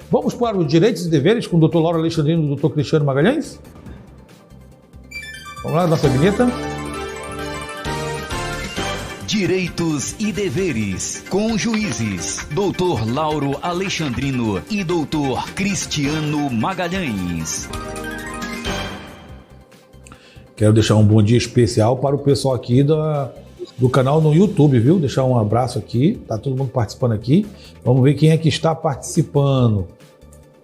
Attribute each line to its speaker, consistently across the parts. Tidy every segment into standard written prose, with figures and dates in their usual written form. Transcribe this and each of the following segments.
Speaker 1: Vamos para os direitos e deveres com o Dr. Lauro Alexandrino e o Dr. Cristiano Magalhães? Vamos lá, nossa vinheta.
Speaker 2: Direitos e deveres, com os juízes Dr. Lauro Alexandrino e Dr. Cristiano Magalhães.
Speaker 1: Quero deixar um bom dia especial para o pessoal aqui do canal no YouTube, viu? Deixar um abraço aqui, tá todo mundo participando aqui. Vamos ver quem é que está participando.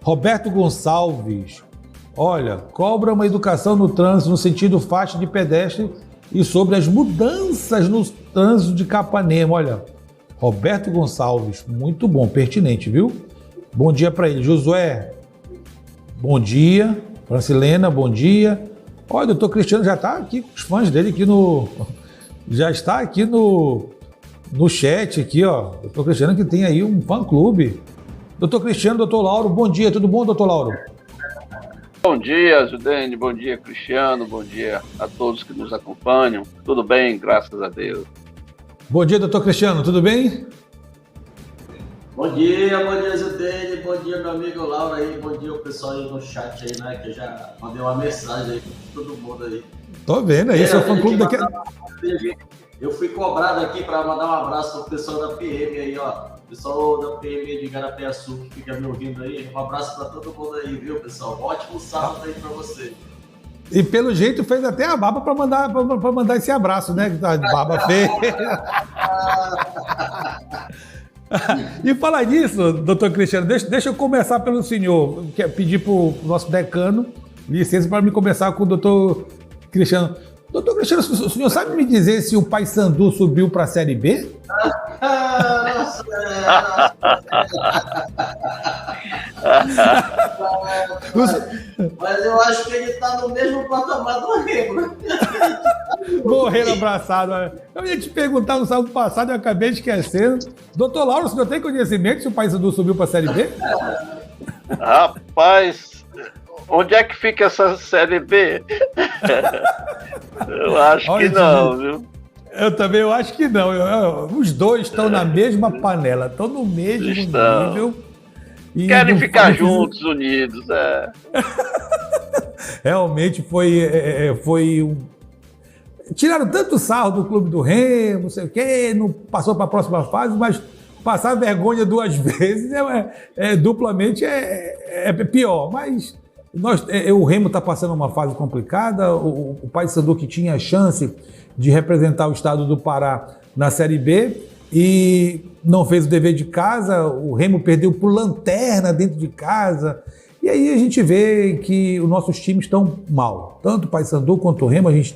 Speaker 1: Roberto Gonçalves, olha, cobra uma educação no trânsito no sentido faixa de pedestre e sobre as mudanças no trânsito de Capanema. Olha, Roberto Gonçalves, muito bom, pertinente, viu? Bom dia para ele. Josué, bom dia. Francilena, bom dia. Olha, o doutor Cristiano já está aqui com os fãs dele aqui já está aqui no chat aqui, ó. Doutor Cristiano que tem aí um fã-clube. Doutor Cristiano, doutor Lauro, bom dia. Tudo bom, doutor Lauro?
Speaker 3: Bom dia, Judene, bom dia, Cristiano, bom dia a todos que nos acompanham. Tudo bem, graças a Deus.
Speaker 1: Bom dia, doutor Cristiano, tudo bem?
Speaker 4: Bom dia, Judene, bom dia, meu amigo Lauro aí, bom dia o pessoal aí no chat aí, né, que eu já mandei uma mensagem aí pra todo mundo aí.
Speaker 1: Tô vendo aí, seu fã-clube daqui.
Speaker 4: Eu fui cobrado aqui para mandar um abraço pro pessoal da PM aí, ó. Pessoal da PM de Igarapé-Açu que fica me ouvindo aí. Um abraço para todo mundo aí, viu, pessoal? Um ótimo sábado aí para você.
Speaker 1: E pelo jeito fez até a barba para mandar esse abraço, né? Barba feia. E falar nisso, doutor Cristiano, deixa eu começar pelo senhor. Pedir para o nosso decano licença para me começar com o doutor Cristiano. Doutor Cristiano, o senhor sabe me dizer se o Paysandu subiu para a Série B?
Speaker 4: Mas eu acho que ele está no mesmo patamar do Remo, né?
Speaker 1: Morrendo abraçado. Eu ia te perguntar no sábado passado, eu acabei esquecendo. Doutor Lauro, o senhor tem conhecimento se o Paysandu subiu para a Série B?
Speaker 3: Rapaz, onde é que fica essa Série B? Eu acho que não, viu?
Speaker 1: Eu também acho que não. Os dois estão na mesma panela, estão no mesmo nível.
Speaker 3: Querem ficar juntos, unidos.
Speaker 1: Realmente foi um... Tiraram tanto sarro do clube do Remo, não sei o quê, não passou para a próxima fase, mas passar vergonha duas vezes duplamente pior. Mas o Remo está passando uma fase complicada, o Paysandu que tinha a chance de representar o estado do Pará na Série B e não fez o dever de casa, o Remo perdeu por lanterna dentro de casa, e aí a gente vê que os nossos times estão mal, tanto o Paysandu quanto o Remo. A gente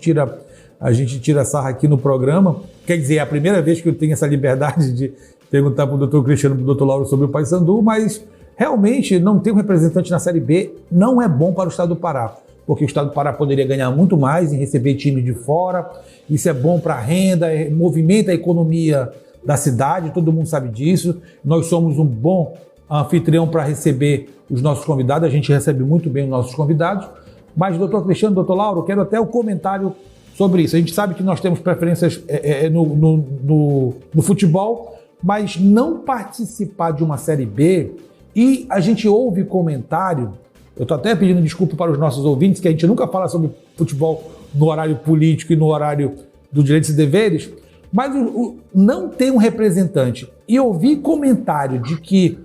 Speaker 1: tira sarra aqui no programa, quer dizer, é a primeira vez que eu tenho essa liberdade de perguntar para o doutor Cristiano e para o doutor Lauro sobre o Paysandu, mas realmente não ter um representante na Série B não é bom para o estado do Pará, porque o estado do Pará poderia ganhar muito mais em receber time de fora. Isso é bom para a renda, movimenta a economia da cidade, todo mundo sabe disso. Nós somos um bom anfitrião para receber os nossos convidados, a gente recebe muito bem os nossos convidados. Mas, doutor Cristiano, doutor Lauro, quero até o comentário sobre isso. A gente sabe que nós temos preferências no futebol, mas não participar de uma Série B, e a gente ouve comentário. Eu estou até pedindo desculpa para os nossos ouvintes, que a gente nunca fala sobre futebol no horário político e no horário dos direitos e deveres, mas não tem um representante. E ouvi comentário de que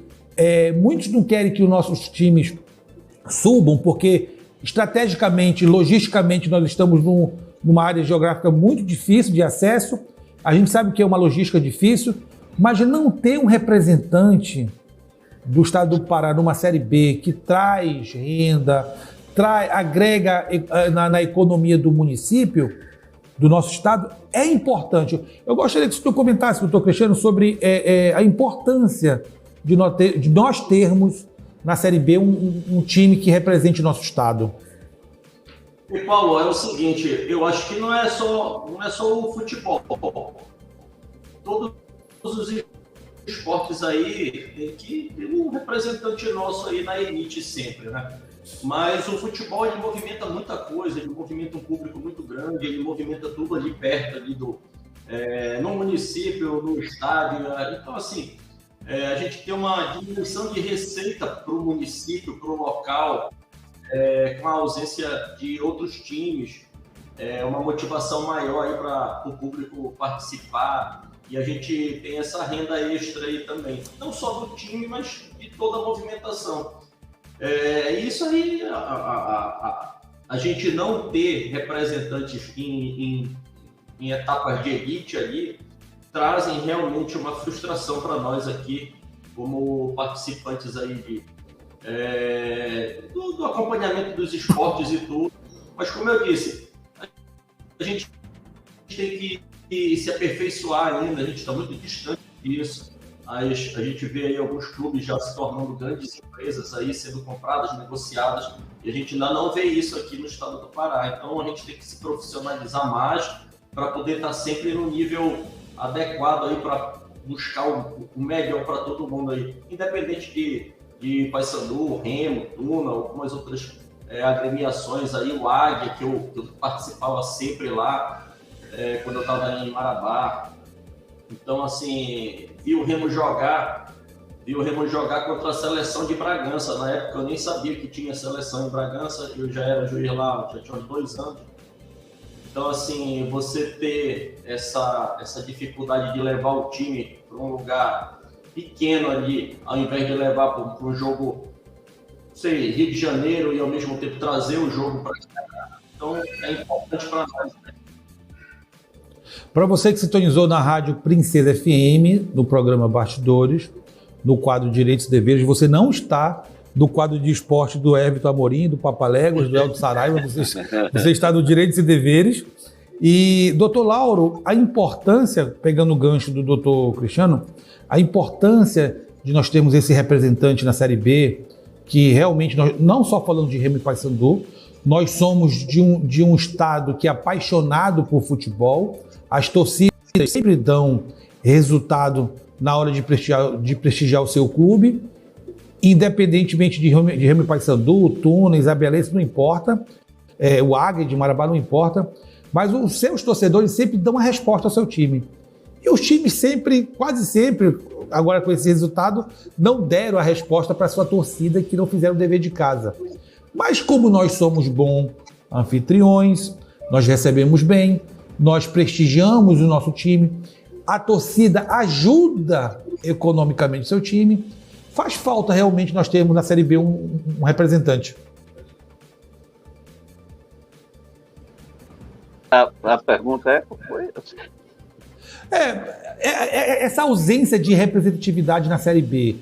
Speaker 1: muitos não querem que os nossos times subam, porque estrategicamente, logisticamente, nós estamos numa área geográfica muito difícil de acesso. A gente sabe que é uma logística difícil, mas não ter um representante do estado do Pará numa Série B que traz renda, agrega na economia do município, do nosso estado, é importante. Eu gostaria que o senhor comentasse, doutor Cristiano, sobre a importância de nós termos na Série B um time que represente o nosso estado.
Speaker 4: E Paulo, é o seguinte, eu acho que não é só o futebol. Todos os esportes aí tem que ter um representante nosso aí na elite sempre, né? Mas o futebol, ele movimenta muita coisa, ele movimenta um público muito grande, ele movimenta tudo ali perto ali no município, no estádio. Então, assim, a gente tem uma diminuição de receita para o município, para o local, com a ausência de outros times, uma motivação maior aí para o público participar, e a gente tem essa renda extra aí também, não só do time, mas de toda a movimentação. Isso aí, a gente não ter representantes em etapas de elite ali, trazem realmente uma frustração para nós aqui, como participantes aí do acompanhamento dos esportes e tudo. Mas como eu disse, a gente tem que se aperfeiçoar ainda, a gente está muito distante disso. A gente vê aí alguns clubes já se tornando grandes empresas aí, sendo compradas, negociadas, e a gente ainda não vê isso aqui no estado do Pará. Então a gente tem que se profissionalizar mais para poder estar sempre no nível adequado aí para buscar o melhor para todo mundo aí, independente de Paysandu, Remo, Tuna, algumas outras agremiações aí, o Águia, que eu participava sempre lá, quando eu estava em Marabá. Então, assim, vi o Remo jogar contra a seleção de Bragança. Na época eu nem sabia que tinha seleção em Bragança, eu já era juiz lá, já tinha uns 2 anos. Então, assim, você ter essa dificuldade de levar o time para um lugar pequeno ali, ao invés de levar para um jogo, sei, Rio de Janeiro, e ao mesmo tempo trazer o jogo para cá. Então, é importante para nós, né?
Speaker 1: Para você que sintonizou na Rádio Princesa FM, no programa Bastidores, no quadro Direitos e Deveres, você não está no quadro de esporte do Everton Amorim, do Papaléguas, do Elton Saraiva, você está no Direitos e Deveres. E, doutor Lauro, a importância, pegando o gancho do doutor Cristiano, a importância de nós termos esse representante na Série B, que realmente, nós, não só falando de Remo e Paysandu, nós somos de um estado que é apaixonado por futebol, as torcidas sempre dão resultado na hora de prestigiar o seu clube, independentemente de Remo e Paysandu, Tuna, Isabelense, não importa, o Águia de Marabá não importa, mas os seus torcedores sempre dão uma resposta ao seu time. E os times sempre, quase sempre, agora com esse resultado, não deram a resposta para a sua torcida, que não fizeram o dever de casa. Mas como nós somos bons anfitriões, nós recebemos bem, nós prestigiamos o nosso time, a torcida ajuda economicamente o seu time, faz falta realmente nós termos na Série B um representante.
Speaker 3: A pergunta foi
Speaker 1: essa ausência de representatividade na Série B,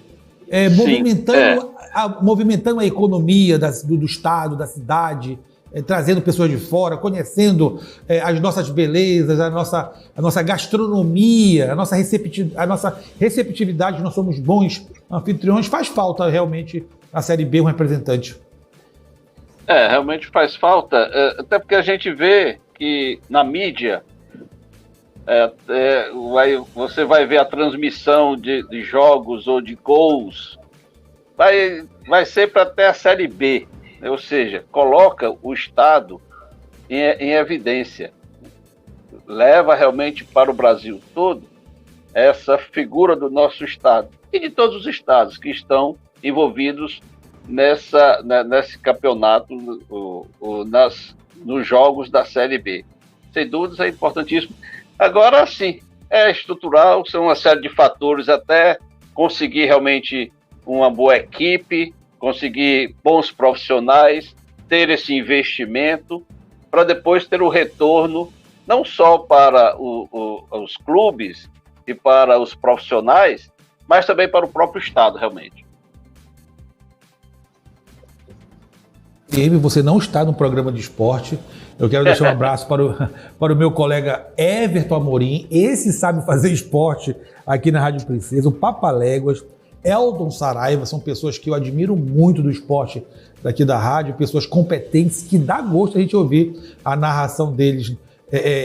Speaker 1: movimentando a economia do estado, da cidade, trazendo pessoas de fora, conhecendo as nossas belezas, a nossa gastronomia, a nossa receptividade, nós somos bons anfitriões, faz falta realmente na Série B um representante.
Speaker 3: Realmente faz falta, até porque a gente vê que na mídia você vai ver a transmissão de jogos ou de gols, vai sempre até a Série B, ou seja, coloca o Estado em evidência, leva realmente para o Brasil todo essa figura do nosso Estado e de todos os estados que estão envolvidos nesse campeonato, nos jogos da Série B. Sem dúvidas, é importantíssimo. Agora, sim, é estrutural, são uma série de fatores até conseguir realmente uma boa equipe, conseguir bons profissionais, ter esse investimento, para depois ter o retorno, não só para os clubes e para os profissionais, mas também para o próprio Estado, realmente.
Speaker 1: Você não está no programa de esporte. Eu quero deixar um abraço para o meu colega Everton Amorim. Esse sabe fazer esporte aqui na Rádio Princesa. O Papaléguas, Elton Saraiva, são pessoas que eu admiro muito do esporte daqui da rádio, pessoas competentes, que dá gosto a gente ouvir a narração deles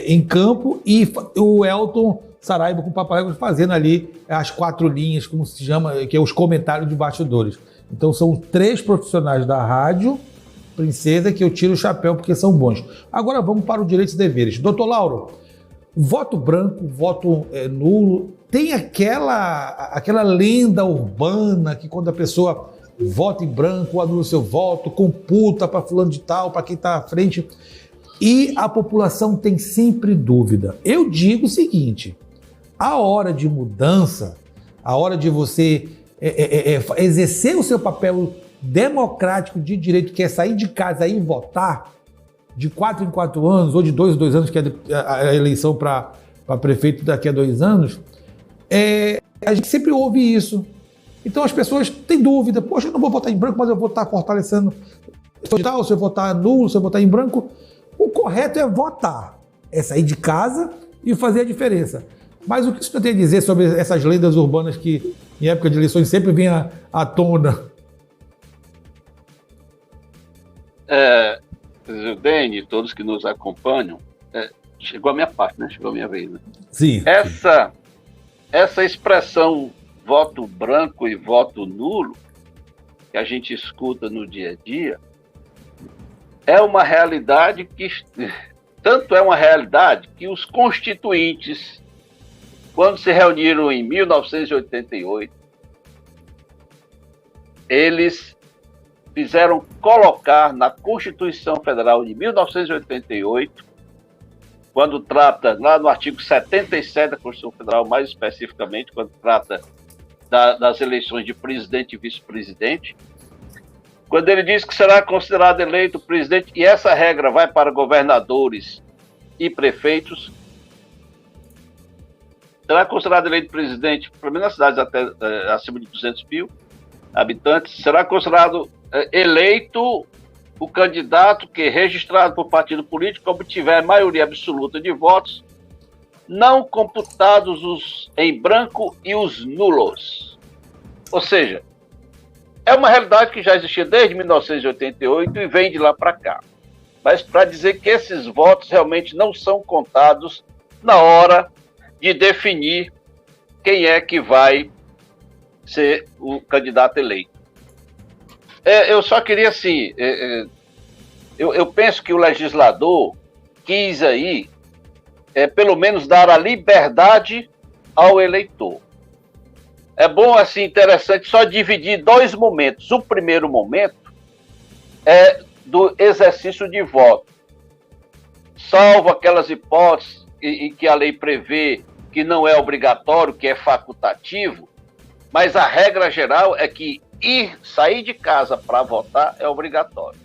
Speaker 1: em campo, e o Elton Saraiva com o Papaléguas fazendo ali as 4 linhas, como se chama, que é os comentários de bastidores. Então são 3 profissionais da Rádio Princesa que eu tiro o chapéu porque são bons. Agora vamos para o Direitos e Deveres. Doutor Lauro, voto branco, voto nulo, tem aquela lenda urbana que quando a pessoa vota em branco, anula o seu voto, computa para fulano de tal, para quem está à frente, e a população tem sempre dúvida. Eu digo o seguinte, a hora de mudança, a hora de você exercer o seu papel democrático de direito, que é sair de casa e votar, de 4 em 4 anos, ou de 2 em 2 anos, que é a eleição para prefeito daqui a 2 anos, a gente sempre ouve isso. Então as pessoas têm dúvida, poxa, eu não vou votar em branco, mas eu vou estar fortalecendo, se eu votar nulo, se eu votar em branco. O correto é votar, é sair de casa e fazer a diferença. Mas o que você tem a dizer sobre essas lendas urbanas que, em época de eleições, sempre vêm à tona?
Speaker 3: Dene, todos que nos acompanham, chegou a minha parte, né? Chegou a minha vez, né?
Speaker 1: Sim.
Speaker 3: Essa expressão voto branco e voto nulo, que a gente escuta no dia a dia, é uma realidade que, tanto é uma realidade que os constituintes, quando se reuniram em 1988, eles fizeram colocar na Constituição Federal de 1988, quando trata, lá no artigo 77 da Constituição Federal, mais especificamente, quando trata das eleições de presidente e vice-presidente, quando ele diz que será considerado eleito presidente, e essa regra vai para governadores e prefeitos, será considerado eleito presidente, pelo menos nas cidades até acima de 200 mil habitantes, será considerado eleito o candidato que, registrado por partido político, obtiver maioria absoluta de votos, não computados os em branco e os nulos. Ou seja, é uma realidade que já existia desde 1988 e vem de lá para cá. Mas para dizer que esses votos realmente não são contados na hora de definir quem é que vai ser o candidato eleito. Eu só queria, assim, eu penso que o legislador quis aí, pelo menos, dar a liberdade ao eleitor. É bom, assim, interessante, só dividir 2 momentos. O primeiro momento é do exercício de voto. Salvo aquelas hipóteses em que a lei prevê que não é obrigatório, que é facultativo, mas a regra geral é que sair de casa para votar é obrigatório.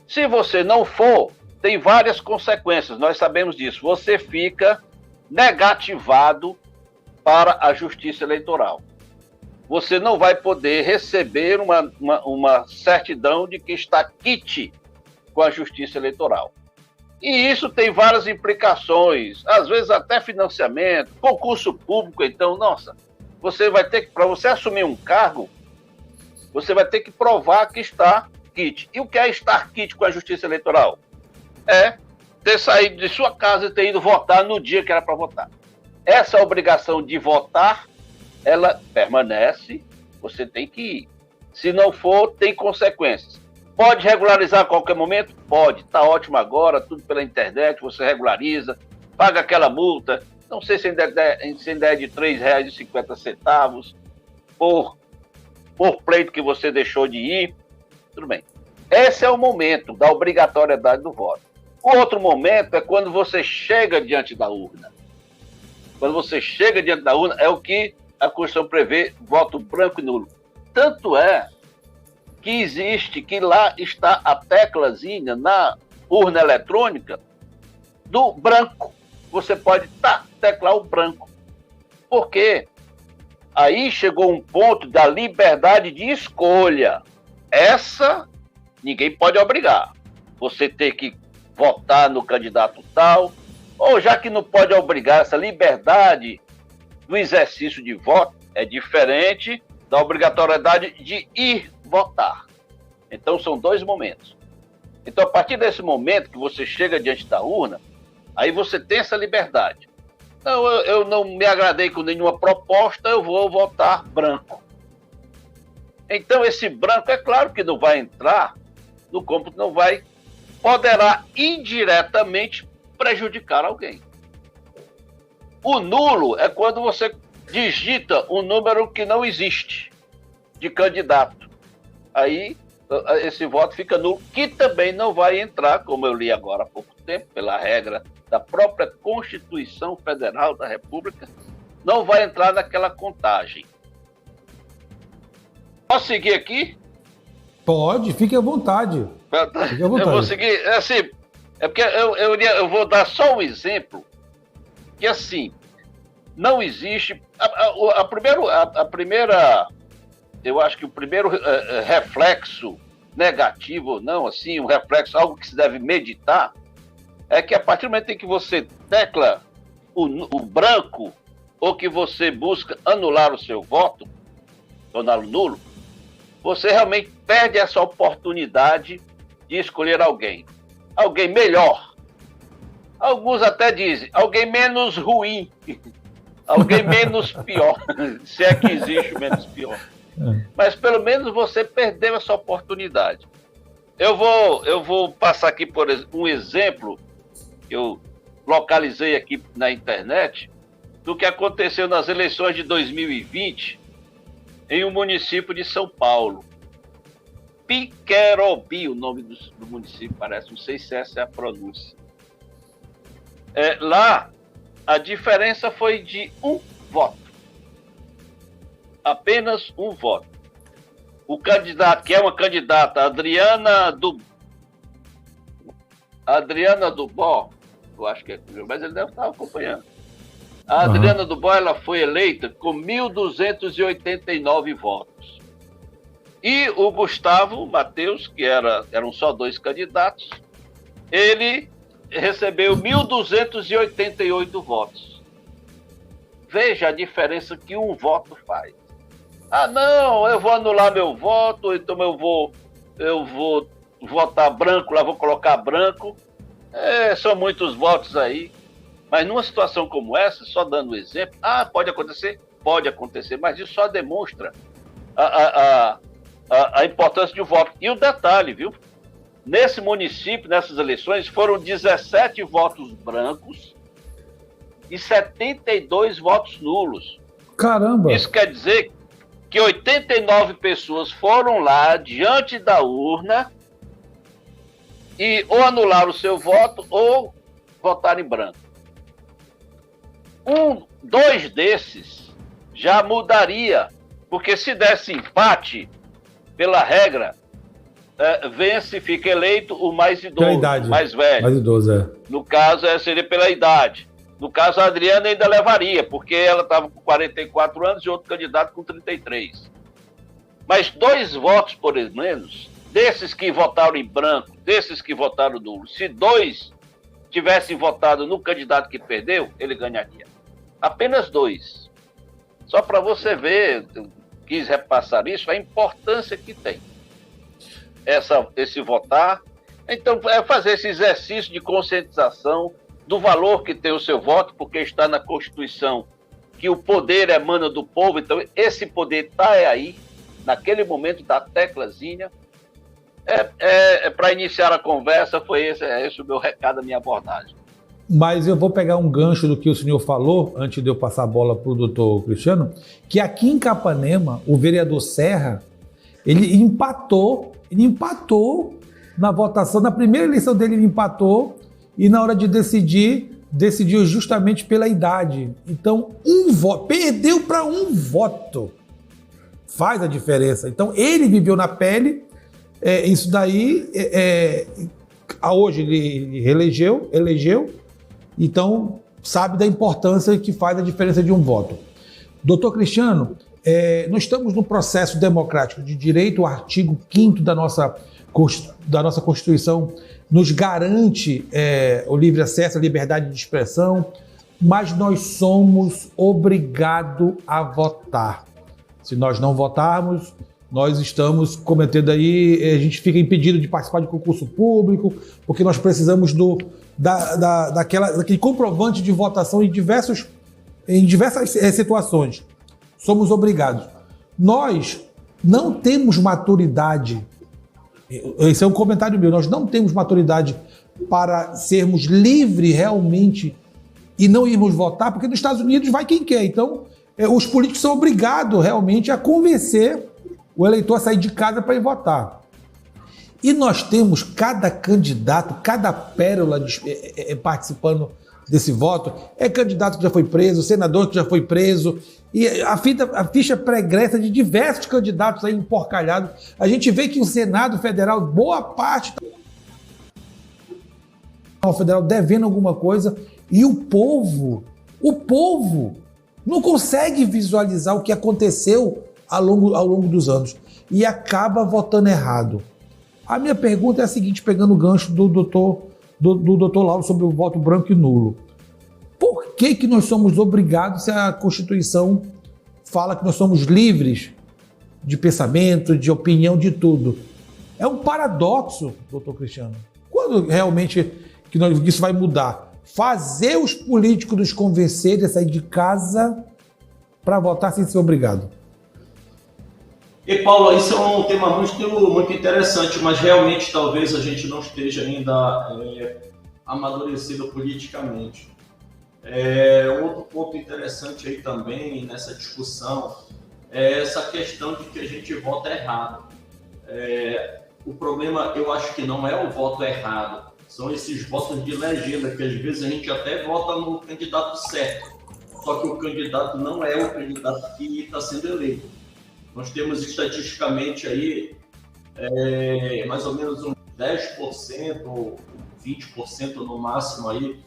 Speaker 3: Se você não for, tem várias consequências, nós sabemos disso. Você fica negativado para a Justiça Eleitoral. Você não vai poder receber uma certidão de que está quite com a Justiça Eleitoral. E isso tem várias implicações, às vezes até financiamento, concurso público. Então, nossa, você vai ter que, para você assumir um cargo, você vai ter que provar que está quite. E o que é estar quite com a Justiça Eleitoral? É ter saído de sua casa e ter ido votar no dia que era para votar. Essa obrigação de votar, ela permanece, você tem que ir. Se não for, tem consequências. Pode regularizar a qualquer momento? Pode. Está ótimo agora, tudo pela internet, você regulariza, paga aquela multa, não sei se ainda é de R$ 3,50 por pleito que você deixou de ir. Tudo bem. Esse é o momento da obrigatoriedade do voto. O outro momento é quando você chega diante da urna. Quando você chega diante da urna, é o que a Constituição prevê, voto branco e nulo. Tanto é que lá está a teclazinha na urna eletrônica do branco. Você pode teclar o branco. Por quê? Aí chegou um ponto da liberdade de escolha. Essa, ninguém pode obrigar. Você ter que votar no candidato tal, ou já que não pode obrigar, essa liberdade do exercício de voto é diferente da obrigatoriedade de ir votar. Então, são 2 momentos. Então, a partir desse momento que você chega diante da urna, aí você tem essa liberdade. Não, eu não me agradei com nenhuma proposta, eu vou votar branco. Então, esse branco, é claro que não vai entrar no cômputo, poderá indiretamente prejudicar alguém. O nulo é quando você digita um número que não existe de candidato. Aí esse voto fica nulo, que também não vai entrar, como eu li agora há pouco tempo, pela regra da própria Constituição Federal da República, não vai entrar naquela contagem. Posso seguir aqui?
Speaker 1: Pode, fique à vontade. Fique à vontade.
Speaker 3: Eu vou seguir, assim, é porque eu vou dar só um exemplo, que assim, não existe, a primeira, eu acho que o primeiro reflexo negativo ou não, assim, um reflexo, algo que se deve meditar, é que a partir do momento em que você tecla o branco, ou que você busca anular o seu voto, torná-lo nulo, você realmente perde essa oportunidade de escolher alguém melhor. Alguns até dizem, alguém menos ruim, alguém menos pior, se é que existe o menos pior. Mas pelo menos você perdeu essa oportunidade. Eu vou passar aqui por um exemplo que eu localizei aqui na internet do que aconteceu nas eleições de 2020 em um município de São Paulo. Piquerobi, o nome do município, parece, não sei se essa é a pronúncia. Lá, a diferença foi de um voto. Apenas um voto. O candidato, que é uma candidata, Adriana Dubó, eu acho que é, mas ele deve estar acompanhando. A Adriana Dubó, ela foi eleita com 1.289 votos. E o Gustavo Mateus, que eram só 2 candidatos, ele recebeu 1.288 votos. Veja a diferença que um voto faz. Ah, não, eu vou anular meu voto, então eu vou votar branco, lá vou colocar branco. São muitos votos aí. Mas numa situação como essa, só dando um exemplo, pode acontecer? Pode acontecer, mas isso só demonstra a importância de um voto. E o detalhe, viu? Nesse município, nessas eleições, foram 17 votos brancos e 72 votos nulos.
Speaker 1: Caramba!
Speaker 3: Isso quer dizer que 89 pessoas foram lá diante da urna e ou anularam o seu voto ou votaram em branco. 2 desses já mudaria, porque se desse empate, pela regra, vence e fica eleito o mais idoso, o mais velho.
Speaker 1: Mais idoso,
Speaker 3: No caso, seria pela idade. No caso, a Adriana ainda levaria, porque ela estava com 44 anos e outro candidato com 33. Mas 2 votos, por menos, desses que votaram em branco, desses que votaram nulo, se 2 tivessem votado no candidato que perdeu, ele ganharia. Apenas 2. Só para você ver, eu quis repassar isso, a importância que tem esse votar. Então, fazer esse exercício de conscientização do valor que tem o seu voto, porque está na Constituição que o poder emana do povo, então esse poder está aí, naquele momento da teclazinha. Para iniciar a conversa, foi esse o meu recado, a minha abordagem.
Speaker 1: Mas eu vou pegar um gancho do que o senhor falou, antes de eu passar a bola para o doutor Cristiano, que aqui em Capanema, o vereador Serra, ele empatou na votação, na primeira eleição dele ele empatou, e na hora de decidiu justamente pela idade. Então, perdeu para um voto. Faz a diferença. Então, ele viveu na pele, isso daí, hoje ele elegeu, então sabe da importância que faz a diferença de um voto. Doutor Cristiano, nós estamos no processo democrático de direito, o artigo 5º da nossa Constituição nos garante o livre acesso, a liberdade de expressão, mas nós somos obrigados a votar. Se nós não votarmos, nós estamos cometendo aí, a gente fica impedido de participar de concurso público, porque nós precisamos daquele comprovante de votação em diversas situações. Somos obrigados. Nós não temos maturidade, esse é um comentário meu, nós não temos maturidade para sermos livres realmente e não irmos votar, porque nos Estados Unidos vai quem quer. Então, os políticos são obrigados realmente a convencer o eleitor a sair de casa para ir votar. E nós temos cada candidato, cada pérola participando desse voto. É candidato que já foi preso, senador que já foi preso, e a ficha pregressa de diversos candidatos aí emporcalhados. A gente vê que o Senado Federal, boa parte do Federal devendo alguma coisa, e o povo não consegue visualizar o que aconteceu ao longo dos anos e acaba votando errado. A minha pergunta é a seguinte, pegando o gancho do doutor Lauro sobre o voto branco e nulo. Por que nós somos obrigados, se a Constituição fala que nós somos livres de pensamento, de opinião, de tudo? É um paradoxo, doutor Cristiano. Quando realmente que isso vai mudar? Fazer os políticos nos convencerem a sair de casa para votar sem ser obrigado.
Speaker 4: E, Paulo, isso é um tema muito interessante, mas realmente talvez a gente não esteja ainda amadurecido politicamente. Outro ponto interessante aí também nessa discussão é essa questão de que a gente vota errado. O problema, eu acho que não é o voto errado, são esses votos de legenda, que às vezes a gente até vota no candidato certo, só que o candidato não é o candidato que está sendo eleito. Nós temos estatisticamente aí mais ou menos uns 10%, 20% no máximo aí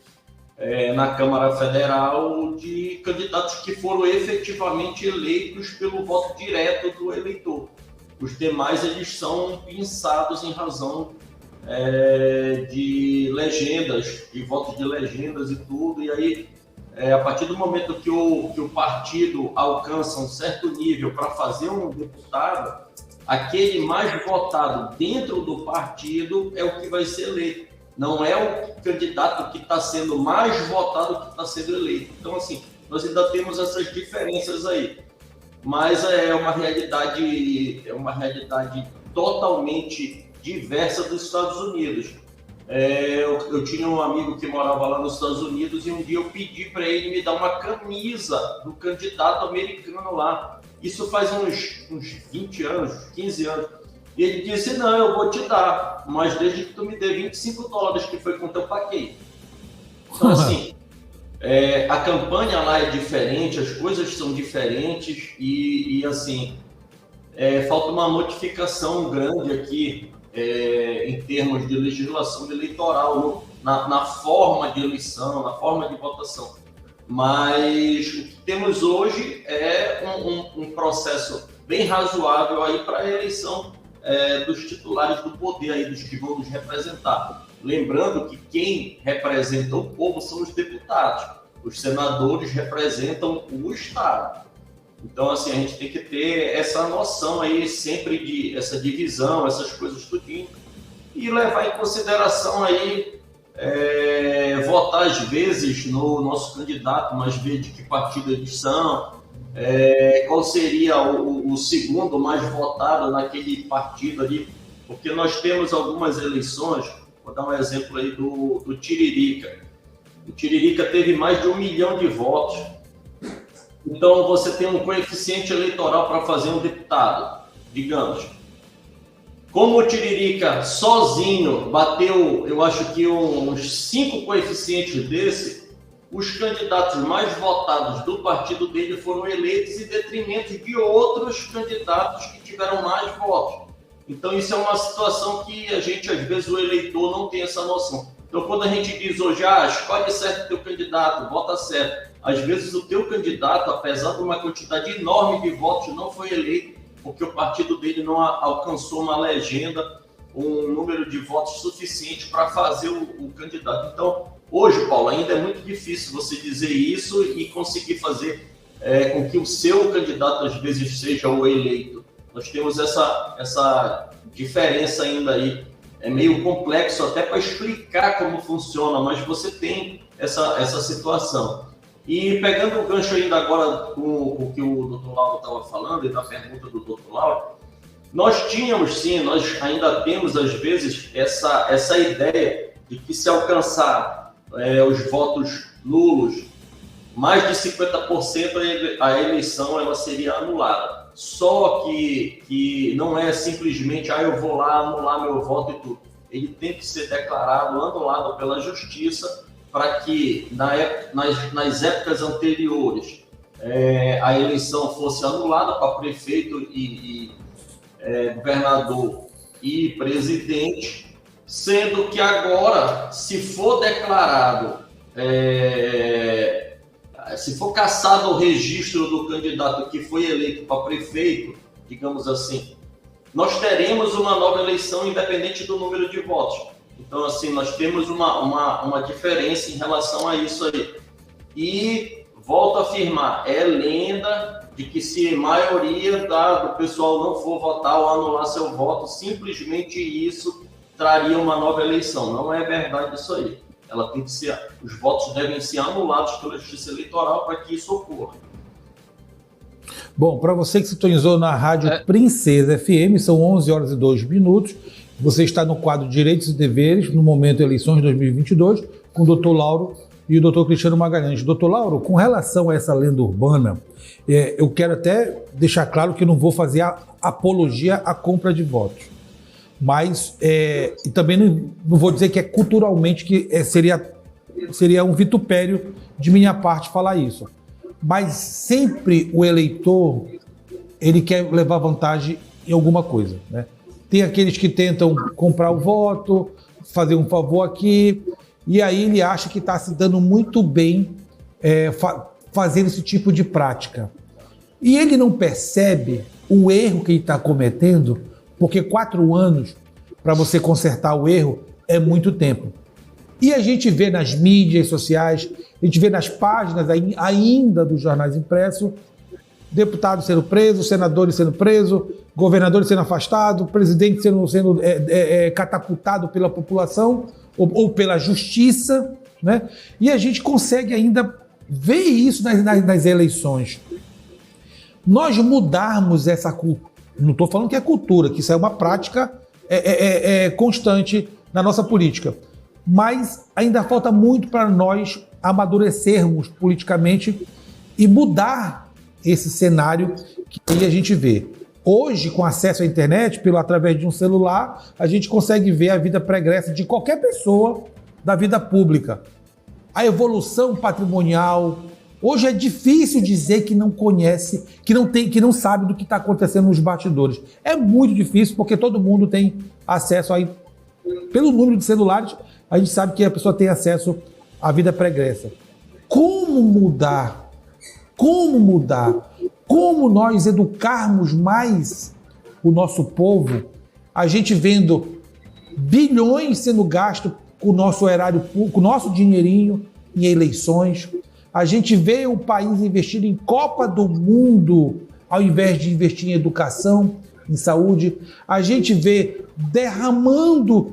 Speaker 4: na Câmara Federal de candidatos que foram efetivamente eleitos pelo voto direto do eleitor. Os demais eles são pinçados em razão de legendas, de votos de legendas e tudo, e aí a partir do momento que o partido alcança um certo nível para fazer um deputado, aquele mais votado dentro do partido é o que vai ser eleito. Não é o candidato que está sendo mais votado que está sendo eleito. Então, assim, nós ainda temos essas diferenças aí. Mas é uma realidade totalmente diversa dos Estados Unidos. Eu tinha um amigo que morava lá nos Estados Unidos e um dia eu pedi para ele me dar uma camisa do candidato americano lá. Isso faz uns 20 anos, 15 anos. E ele disse, não, eu vou te dar, mas desde que tu me dê $25, que foi quanto eu paguei. Então, assim, a campanha lá é diferente, as coisas são diferentes e assim, falta uma modificação grande aqui em termos de legislação eleitoral, na forma de eleição, na forma de votação. Mas o que temos hoje é um processo bem razoável aí para a eleição dos titulares do poder, aí, dos que vão nos representar. Lembrando que quem representa o povo são os deputados. Os senadores representam o Estado. Então, assim, a gente tem que ter essa noção aí sempre de essa divisão, essas coisas tudinho, e levar em consideração aí votar às vezes no nosso candidato, mas ver de que partido eles são, qual seria o segundo mais votado naquele partido ali, porque nós temos algumas eleições, vou dar um exemplo aí do Tiririca. O Tiririca teve mais de 1 milhão de votos. Então, você tem um coeficiente eleitoral para fazer um deputado, digamos. Como o Tiririca sozinho bateu, eu acho que uns 5 coeficientes desse, os candidatos mais votados do partido dele foram eleitos em detrimento de outros candidatos que tiveram mais votos. Então, isso é uma situação que a gente, às vezes, o eleitor não tem essa noção. Então, quando a gente diz hoje, escolhe certo o teu candidato, vota certo. Às vezes, o teu candidato, apesar de uma quantidade enorme de votos, não foi eleito porque o partido dele não alcançou uma legenda, um número de votos suficiente para fazer o candidato. Então, hoje, Paulo, ainda é muito difícil você dizer isso e conseguir fazer com que o seu candidato, às vezes, seja o eleito. Nós temos essa diferença ainda aí. É meio complexo até para explicar como funciona, mas você tem essa situação. E pegando o gancho ainda agora com o que o Dr. Lauro estava falando e da pergunta do Dr. Lauro, nós tínhamos sim, nós ainda temos às vezes essa ideia de que se alcançar os votos nulos, mais de 50%, a eleição ela seria anulada. Só que não é simplesmente, eu vou lá anular meu voto e tudo. Ele tem que ser declarado anulado pela Justiça para que nas épocas anteriores a eleição fosse anulada para prefeito e governador e presidente, sendo que agora, se for declarado, se for cassado o registro do candidato que foi eleito para prefeito, digamos assim, nós teremos uma nova eleição independente do número de votos. Então, assim, nós temos uma diferença em relação a isso aí. E, volto a afirmar, é lenda de que se a maioria do pessoal não for votar ou anular seu voto, simplesmente isso traria uma nova eleição. Não é verdade isso aí. Ela tem que ser, os votos devem ser anulados pela Justiça Eleitoral para que isso ocorra.
Speaker 1: Bom, para você que sintonizou na Rádio Princesa FM, são 11 horas e 2 minutos. Você está no quadro Direitos e Deveres, no momento Eleições 2022, com o Dr. Lauro e o Dr. Cristiano Magalhães. Dr. Lauro, com relação a essa lenda urbana, eu quero até deixar claro que eu não vou fazer apologia à compra de votos. Mas, e também não vou dizer que é culturalmente que seria um vitupério de minha parte falar isso. Mas sempre o eleitor, ele quer levar vantagem em alguma coisa, né? Tem aqueles que tentam comprar o voto, fazer um favor aqui, e aí ele acha que está se dando muito bem fazendo esse tipo de prática. E ele não percebe o erro que ele está cometendo, porque 4 anos para você consertar o erro é muito tempo. E a gente vê nas mídias sociais, a gente vê nas páginas ainda dos jornais impressos, deputados sendo presos, senadores sendo presos, governadores sendo afastados, presidente sendo catapultado pela população ou pela justiça, né? E a gente consegue ainda ver isso nas eleições. Nós mudarmos essa cultura, não estou falando que é cultura, que isso é uma prática constante na nossa política, mas ainda falta muito para nós amadurecermos politicamente e mudar esse cenário que a gente vê. Hoje, com acesso à internet, através de um celular, a gente consegue ver a vida pregressa de qualquer pessoa da vida pública. A evolução patrimonial. Hoje é difícil dizer que não conhece, que não sabe do que está acontecendo nos bastidores. É muito difícil, porque todo mundo tem acesso aí. Pelo número de celulares, a gente sabe que a pessoa tem acesso à vida pregressa. Como mudar? Como mudar? Como nós educarmos mais o nosso povo, a gente vendo bilhões sendo gastos com o nosso erário público, com o nosso dinheirinho em eleições. A gente vê o país investir em Copa do Mundo ao invés de investir em educação, em saúde. A gente vê derrame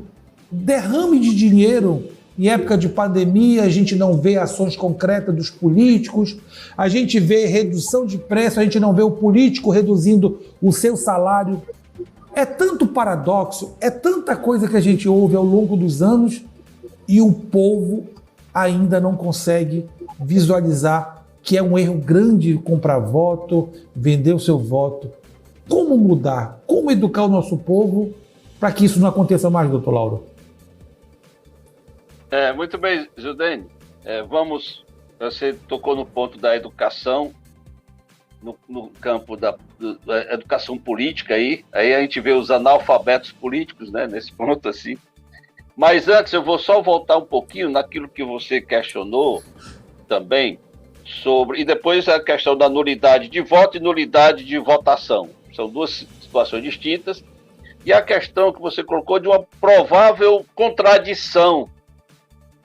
Speaker 1: de dinheiro. Em época de pandemia, a gente não vê ações concretas dos políticos, a gente vê redução de preço, a gente não vê o político reduzindo o seu salário. É tanto paradoxo, é tanta coisa que a gente ouve ao longo dos anos e o povo ainda não consegue visualizar que é um erro grande comprar voto, vender o seu voto. Como mudar? Como educar o nosso povo para que isso não aconteça mais, doutor Lauro?
Speaker 3: Muito bem, Zildene. Você tocou no ponto da educação, no campo da educação política aí a gente vê os analfabetos políticos, né, nesse ponto assim. Mas antes eu vou só voltar um pouquinho naquilo que você questionou também sobre, e depois a questão da nulidade de voto e nulidade de votação. São duas situações distintas. E a questão que você colocou de uma provável contradição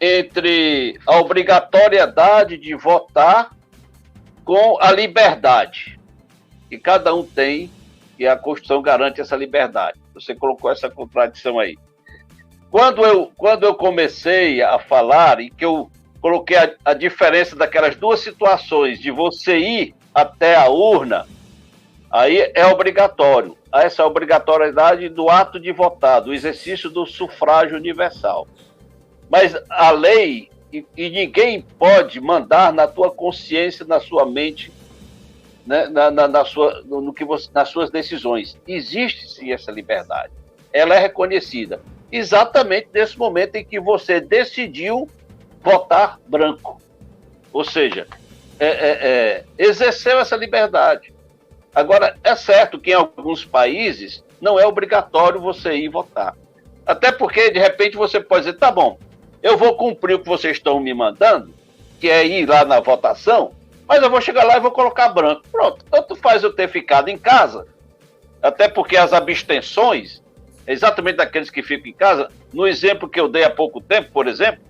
Speaker 3: entre a obrigatoriedade de votar com a liberdade que cada um tem, e a Constituição garante essa liberdade. Você colocou essa contradição aí. Quando eu comecei a falar e que eu coloquei a diferença daquelas duas situações, de você ir até a urna, aí é obrigatório. Essa obrigatoriedade do ato de votar, do exercício do sufrágio universal. Mas a lei e ninguém pode mandar na tua consciência, na sua mente, né, nas suas decisões. Existe sim essa liberdade. Ela é reconhecida exatamente nesse momento em que você decidiu votar branco. Ou seja, exerceu essa liberdade. Agora, é certo que em alguns países não é obrigatório você ir votar. Até porque, de repente, você pode dizer, tá bom, eu vou cumprir o que vocês estão me mandando, que é ir lá na votação, mas eu vou chegar lá e vou colocar branco. Pronto, tanto faz eu ter ficado em casa, até porque as abstenções, exatamente daqueles que ficam em casa, no exemplo que eu dei há pouco tempo, por exemplo,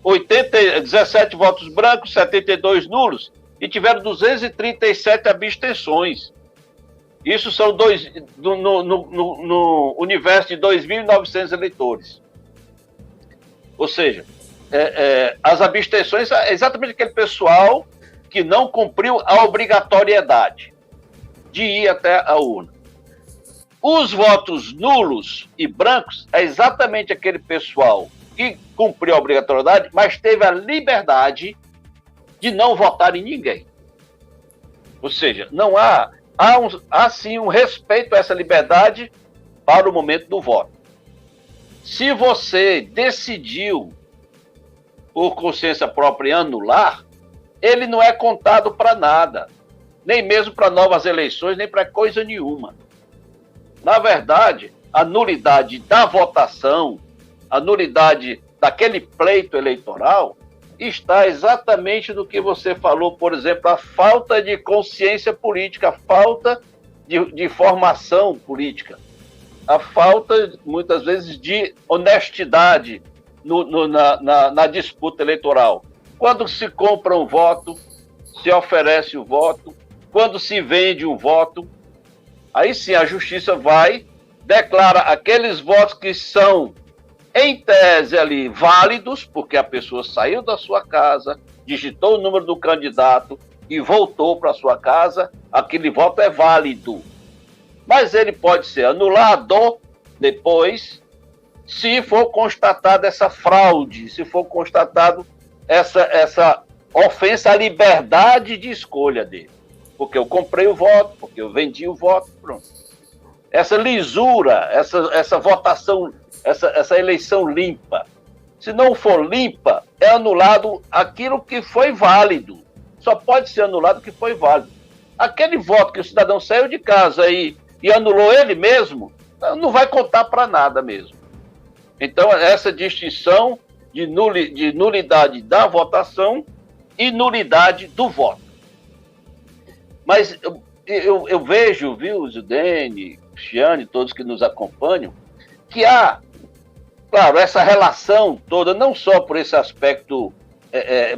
Speaker 3: 17 votos brancos, 72 nulos, e tiveram 237 abstenções. Isso são no universo de 2.900 eleitores. Ou seja, as abstenções é exatamente aquele pessoal que não cumpriu a obrigatoriedade de ir até a urna. Os votos nulos e brancos é exatamente aquele pessoal que cumpriu a obrigatoriedade, mas teve a liberdade de não votar em ninguém. Ou seja, não há sim um respeito a essa liberdade para o momento do voto. Se você decidiu, por consciência própria, anular, ele não é contado para nada, nem mesmo para novas eleições, nem para coisa nenhuma. Na verdade, a nulidade da votação, a nulidade daquele pleito eleitoral, está exatamente no que você falou, por exemplo, a falta de consciência política, a falta de formação política, a falta, muitas vezes, de honestidade na disputa eleitoral. Quando se compra um voto, se oferece o voto, quando se vende um voto, aí sim a justiça vai, declara aqueles votos que são, em tese ali, válidos, porque a pessoa saiu da sua casa, digitou o número do candidato e voltou para a sua casa, aquele voto é válido. Mas ele pode ser anulado depois, se for constatada essa fraude, se for constatado essa ofensa à liberdade de escolha dele. Porque eu comprei o voto, porque eu vendi o voto, pronto. Essa lisura, essa votação, essa eleição limpa. Se não for limpa, é anulado aquilo que foi válido. Só pode ser anulado o que foi válido. Aquele voto que o cidadão saiu de casa e anulou ele mesmo, não vai contar para nada mesmo. Então, essa distinção de nulidade da votação e nulidade do voto. Mas eu vejo, viu, Zildene, Cristiane, todos que nos acompanham, que há, claro, essa relação toda, não só por esse aspecto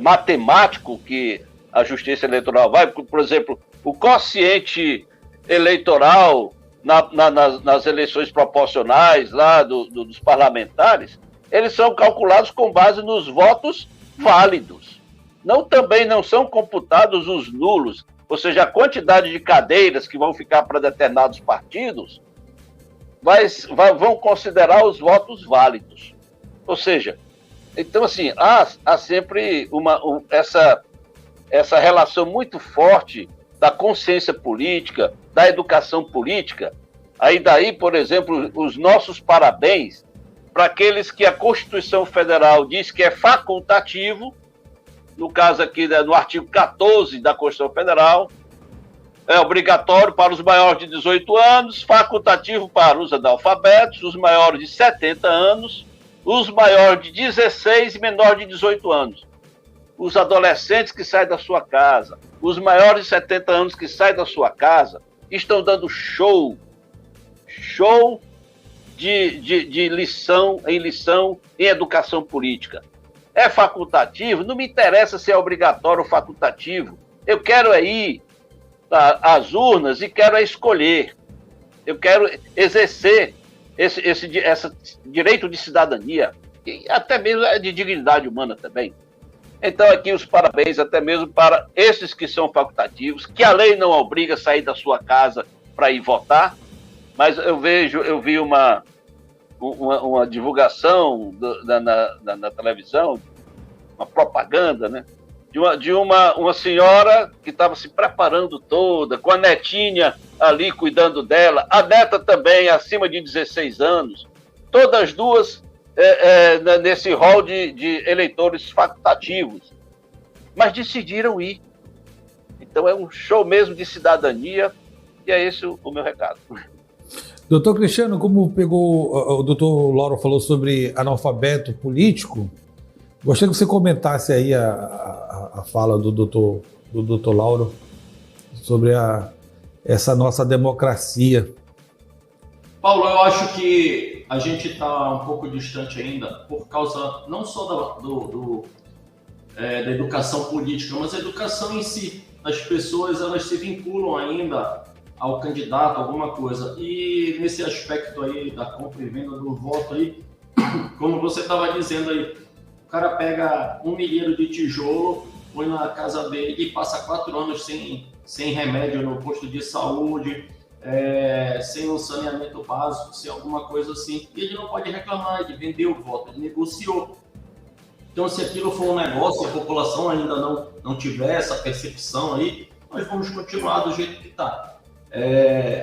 Speaker 3: matemático que a Justiça Eleitoral vai, por exemplo, o quociente eleitoral nas eleições proporcionais lá dos parlamentares, eles são calculados com base nos votos válidos. Também não são computados os nulos, ou seja, a quantidade de cadeiras que vão ficar para determinados partidos vão considerar os votos válidos. Ou seja, então assim, há sempre essa relação muito forte da consciência política, da educação política. Aí daí, por exemplo, os nossos parabéns para aqueles que a Constituição Federal diz que é facultativo, no caso aqui no artigo 14 da Constituição Federal, é obrigatório para os maiores de 18 anos, facultativo para os analfabetos, os maiores de 70 anos, os maiores de 16 e menores de 18 anos. Os adolescentes que saem da sua casa, os maiores de 70 anos que saem da sua casa, estão dando show de lição em educação política. É facultativo? Não me interessa se é obrigatório ou facultativo. Eu quero ir às urnas e quero escolher. Eu quero exercer esse direito de cidadania, e até mesmo de dignidade humana também. Então, aqui os parabéns até mesmo para esses que são facultativos, que a lei não obriga a sair da sua casa para ir votar, mas eu vi uma divulgação na televisão uma propaganda, né? De uma senhora que estava se preparando toda, com a netinha ali cuidando dela, a neta também, acima de 16 anos, todas duas nesse rol de eleitores facultativos, mas decidiram ir. Então é um show mesmo de cidadania, e é esse o meu recado.
Speaker 1: Doutor Cristiano, como o doutor Lauro falou sobre analfabeto político, gostaria que você comentasse aí a fala do doutor Lauro sobre essa nossa democracia.
Speaker 4: Paulo, eu acho que a gente está um pouco distante ainda por causa não só da educação política, mas a educação em si. As pessoas, elas se vinculam ainda ao candidato, alguma coisa. E nesse aspecto aí da compra e venda do voto aí, como você estava dizendo aí, o cara pega 1 milheiro de tijolo, põe na casa dele e passa 4 anos sem remédio no posto de saúde, sem um saneamento básico, sem alguma coisa assim. E ele não pode reclamar, ele vendeu o voto, ele negociou. Então, se aquilo for um negócio e a população ainda não tiver essa percepção aí, nós vamos continuar do jeito que está.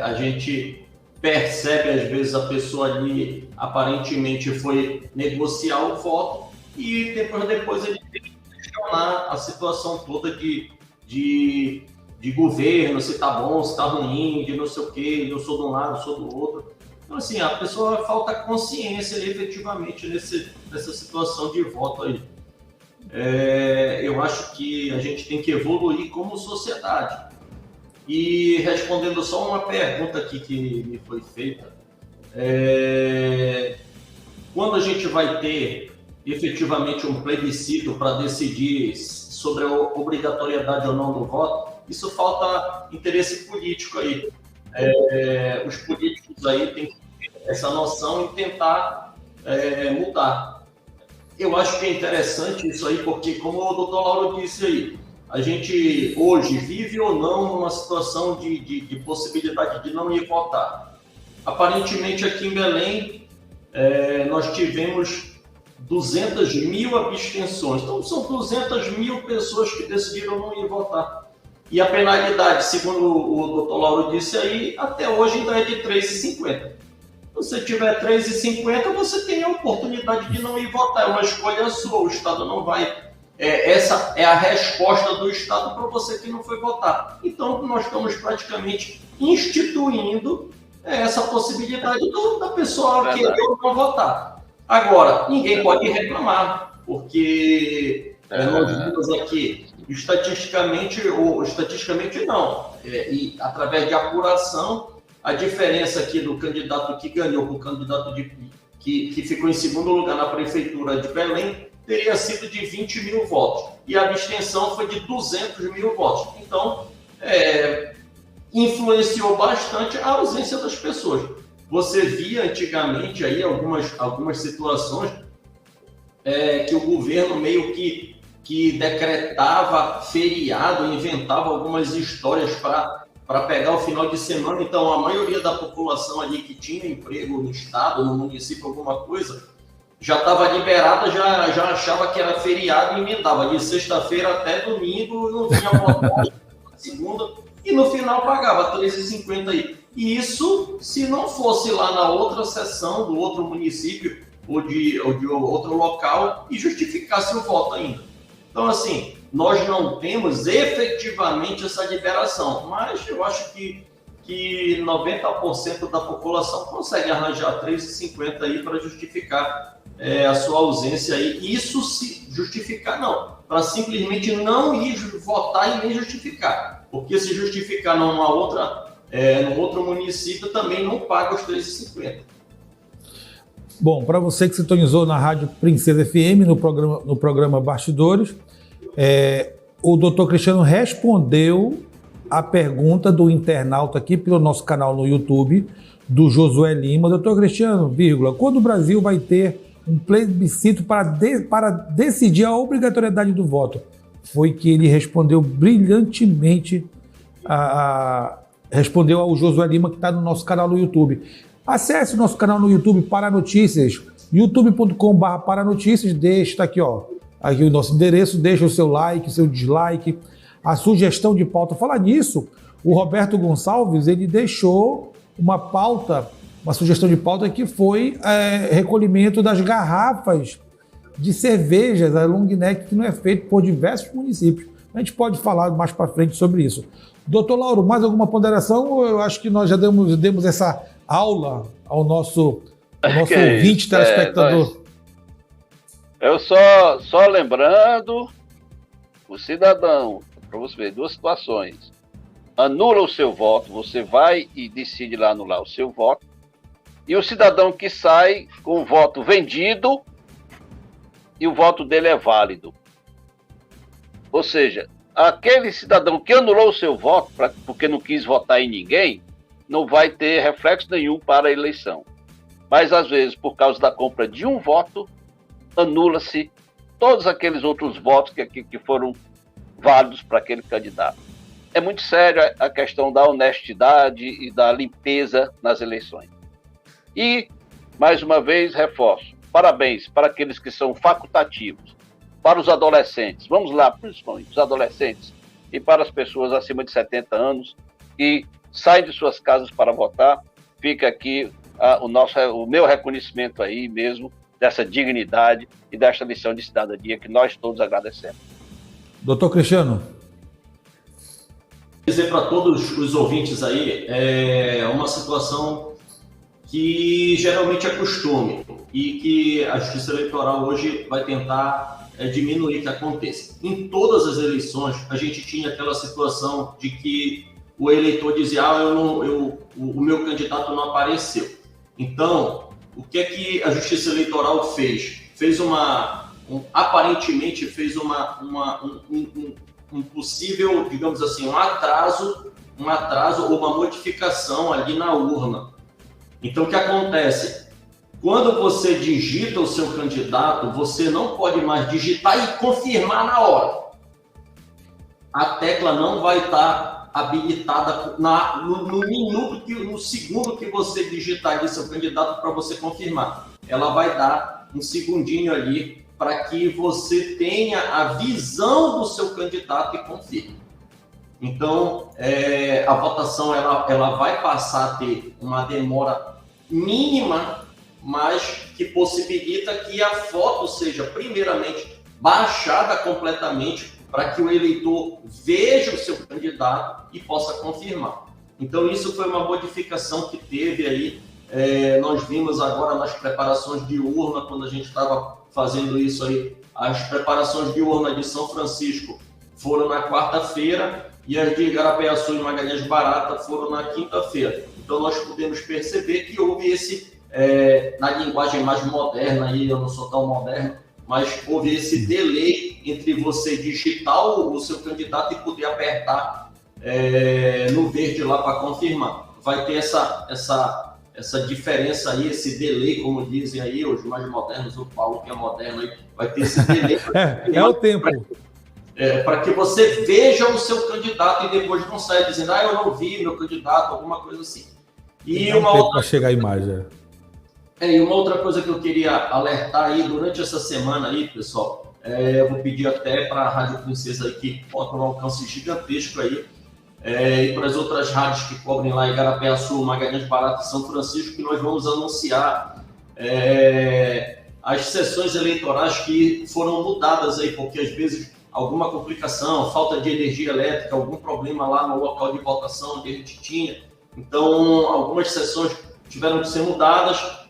Speaker 4: A gente percebe, às vezes, a pessoa ali aparentemente foi negociar o voto e depois ele tem que questionar a situação toda de governo, se está bom, se está ruim, de não sei o quê, eu sou de um lado, eu sou do outro. Então, assim, a pessoa falta consciência efetivamente nessa situação de voto aí. Eu acho que a gente tem que evoluir como sociedade. E respondendo só uma pergunta aqui que me foi feita, quando a gente vai ter efetivamente um plebiscito para decidir sobre a obrigatoriedade ou não do voto, isso falta interesse político aí. Os políticos aí têm que ter essa noção e tentar mudar. Eu acho que é interessante isso aí, porque como o doutor Lauro disse aí, a gente hoje vive ou não numa situação de possibilidade de não ir votar. Aparentemente aqui em Belém nós tivemos 200 mil abstenções, então são 200 mil pessoas que decidiram não ir votar. E a penalidade, segundo o doutor Lauro disse aí, até hoje ainda é de R$ 3,50. Se você tiver R$ 3,50, você tem a oportunidade de não ir votar. É uma escolha sua, o Estado não vai. Essa é a resposta do Estado para você que não foi votar. Então, nós estamos praticamente instituindo essa possibilidade da pessoa que não votar. Agora, ninguém pode reclamar, porque nós vimos aqui, estatisticamente não, e através de apuração, a diferença aqui do candidato que ganhou com o candidato que ficou em segundo lugar na prefeitura de Belém teria sido de 20 mil votos, e a abstenção foi de 200 mil votos. Então, influenciou bastante a ausência das pessoas. Você via antigamente aí algumas situações que o governo meio que decretava feriado, inventava algumas histórias para pegar o final de semana. Então, a maioria da população ali que tinha emprego no estado, no município, alguma coisa, já estava liberada, já achava que era feriado e emendava de sexta-feira até domingo, não vinha votar segunda, e no final pagava R$ 13,50 aí. E isso, se não fosse lá na outra seção do outro município ou de outro local e justificasse o voto ainda. Então, assim, nós não temos efetivamente essa liberação, mas eu acho que 90% da população consegue arranjar R$ 3,50 aí para justificar a sua ausência aí. Isso se justificar, não, para simplesmente não ir votar e nem justificar, porque se justificar num outro município também não paga os R$ 3,50.
Speaker 1: Bom, para você que sintonizou na Rádio Princesa FM, no programa Bastidores, o doutor Cristiano respondeu a pergunta do internauta aqui pelo nosso canal no YouTube, do Josué Lima. Doutor Cristiano, quando o Brasil vai ter um plebiscito para decidir a obrigatoriedade do voto? Foi que ele respondeu brilhantemente, respondeu ao Josué Lima, que está no nosso canal no YouTube. Acesse o nosso canal no YouTube, Paranotícias, youtube.com/Paranotícias, está aqui, ó, aqui o nosso endereço, deixa o seu like, o seu dislike, a sugestão de pauta. Falar nisso, o Roberto Gonçalves, ele deixou uma pauta, uma sugestão de pauta que foi recolhimento das garrafas de cervejas, a long neck, que não é feito por diversos municípios. A gente pode falar mais para frente sobre isso. Doutor Lauro, mais alguma ponderação? Eu acho que nós já demos essa aula ao nosso ouvinte, telespectador.
Speaker 3: Eu só lembrando, o cidadão, para você ver, duas situações. Anula o seu voto, você vai e decide lá anular o seu voto. E o cidadão que sai com o voto vendido e o voto dele é válido. Ou seja, aquele cidadão que anulou o seu voto porque não quis votar em ninguém, não vai ter reflexo nenhum para a eleição. Mas, às vezes, por causa da compra de um voto, anula-se todos aqueles outros votos que foram válidos para aquele candidato. É muito séria a questão da honestidade e da limpeza nas eleições. E, mais uma vez, reforço, parabéns para aqueles que são facultativos, para os adolescentes, vamos lá, principalmente os adolescentes, e para as pessoas acima de 70 anos que saem de suas casas para votar. Fica aqui o meu reconhecimento aí mesmo, dessa dignidade e desta lição de cidadania que nós todos agradecemos.
Speaker 1: Doutor Cristiano.
Speaker 4: Dizer para todos os ouvintes aí, é uma situação que geralmente é costume e que a Justiça Eleitoral hoje vai tentar diminuir que aconteça. Em todas as eleições, a gente tinha aquela situação de que o eleitor dizia, o meu candidato não apareceu. Então, o que é que a Justiça Eleitoral fez? Aparentemente fez um possível, digamos assim, um atraso ou uma modificação ali na urna. Então, o que acontece? Quando você digita o seu candidato, você não pode mais digitar e confirmar na hora. A tecla não vai estar habilitada no segundo que você digitar ali seu candidato para você confirmar. Ela vai dar um segundinho ali para que você tenha a visão do seu candidato e confirme. Então, a votação ela vai passar a ter uma demora mínima, mas que possibilita que a foto seja, primeiramente, baixada completamente para que o eleitor veja o seu candidato e possa confirmar. Então, isso foi uma modificação que teve aí. Nós vimos agora nas preparações de urna, quando a gente estava fazendo isso aí, as preparações de urna de São Francisco foram na quarta-feira e as de Igarapé-Açu e Magalhães Barata foram na quinta-feira. Então, nós podemos perceber que houve esse, na linguagem mais moderna, aí, eu não sou tão moderno, mas houve esse delay entre você digitar o seu candidato e poder apertar no verde lá para confirmar. Vai ter essa diferença aí, esse delay, como dizem aí os mais modernos, o Paulo que é moderno aí, vai ter esse delay.
Speaker 1: É o tempo.
Speaker 4: Para que você veja o seu candidato e depois não saia dizendo, eu não vi meu candidato, alguma coisa assim. E uma outra...
Speaker 1: para chegar a imagem.
Speaker 4: E uma outra coisa que eu queria alertar aí durante essa semana aí, pessoal, eu vou pedir até para a Rádio Princesa aí que bota um alcance gigantesco aí, e para as outras rádios que cobrem lá em Igarapé-Açu, Magalhães Barata e São Francisco, que nós vamos anunciar as sessões eleitorais que foram mudadas aí, porque às vezes alguma complicação, falta de energia elétrica, algum problema lá no local de votação onde a gente tinha. Então, algumas sessões tiveram que ser mudadas.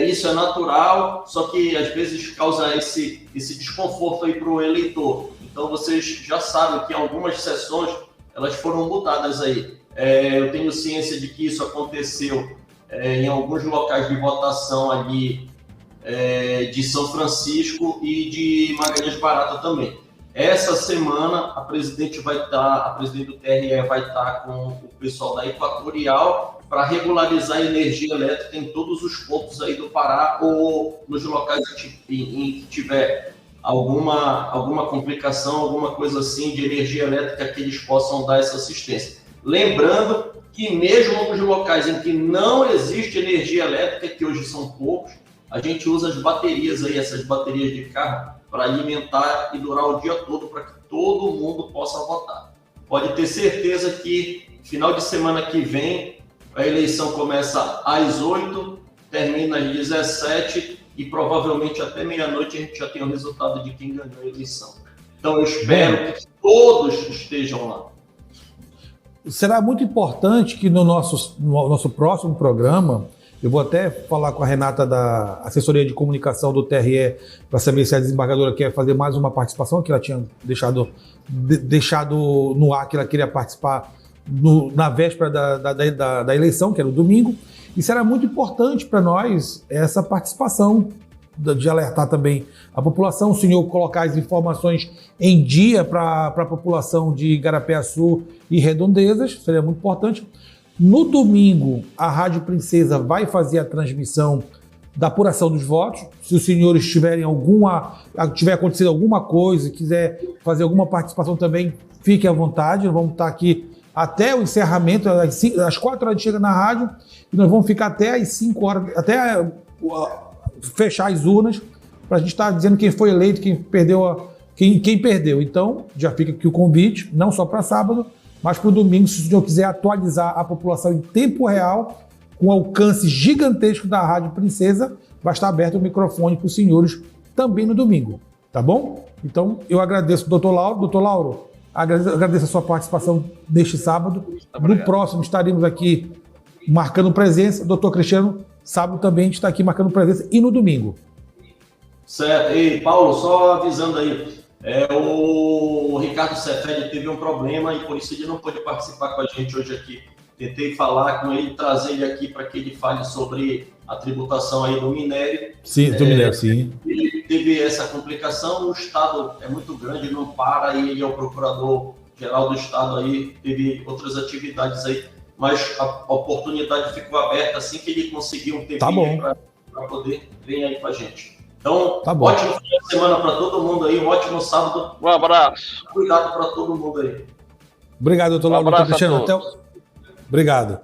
Speaker 4: Isso é natural, só que às vezes causa esse desconforto aí para o eleitor. Então, vocês já sabem que algumas sessões elas foram mudadas aí. Eu tenho ciência de que isso aconteceu em alguns locais de votação ali de São Francisco e de Magalhães Barata também. Essa semana, a presidente do TRE vai estar com o pessoal da Equatorial para regularizar a energia elétrica em todos os pontos aí do Pará ou nos locais em que tiver alguma complicação, alguma coisa assim de energia elétrica que eles possam dar essa assistência. Lembrando que mesmo nos locais em que não existe energia elétrica, que hoje são poucos, a gente usa as baterias aí, essas baterias de carro, para alimentar e durar o dia todo, para que todo mundo possa votar. Pode ter certeza que final de semana que vem a eleição começa às 8, termina às 17 e provavelmente até meia-noite a gente já tem o resultado de quem ganhou a eleição. Então eu espero que todos estejam lá.
Speaker 1: Será muito importante que no nosso próximo programa, eu vou até falar com a Renata da assessoria de comunicação do TRE para saber se a desembargadora quer fazer mais uma participação, que ela tinha deixado no ar, que ela queria participar na véspera da eleição, que era o domingo. E será muito importante para nós essa participação de alertar também a população, o senhor colocar as informações em dia para a população de Igarapé-Açu e Redondezas, seria muito importante. No domingo, a Rádio Princesa vai fazer a transmissão da apuração dos votos. Se os senhores tiver acontecido alguma coisa, quiser fazer alguma participação também, fique à vontade. Nós vamos estar aqui até o encerramento, às 4 horas chega na rádio, e nós vamos ficar até às 5 horas, até fechar as urnas, para a gente estar dizendo quem foi eleito, quem perdeu. Então, já fica aqui o convite, não só para sábado, mas para o domingo, se o senhor quiser atualizar a população em tempo real, com o alcance gigantesco da Rádio Princesa, vai estar aberto o microfone para os senhores também no domingo, tá bom? Então, eu agradeço o doutor Lauro. Doutor Lauro, agradeço a sua participação neste sábado. No próximo estaremos aqui marcando presença. Doutor Cristiano, sábado também a gente está aqui marcando presença, e no domingo.
Speaker 4: Certo. E Paulo, só avisando aí, o Ricardo Cefedi teve um problema e por isso ele não pôde participar com a gente hoje aqui. Tentei falar com ele, trazer ele aqui para que ele fale sobre a tributação aí do minério.
Speaker 1: Sim, do minério, sim.
Speaker 4: Ele teve essa complicação, o Estado é muito grande, não para, e ele é o procurador-geral do Estado aí, teve outras atividades aí, mas a oportunidade ficou aberta assim que ele conseguiu um tempinho para poder vir aí com a gente. Então, ótimo fim de semana para todo mundo aí, um ótimo sábado.
Speaker 3: Um abraço.
Speaker 4: Cuidado para todo mundo aí.
Speaker 1: Obrigado, doutor Lauro. Cristiano, obrigado.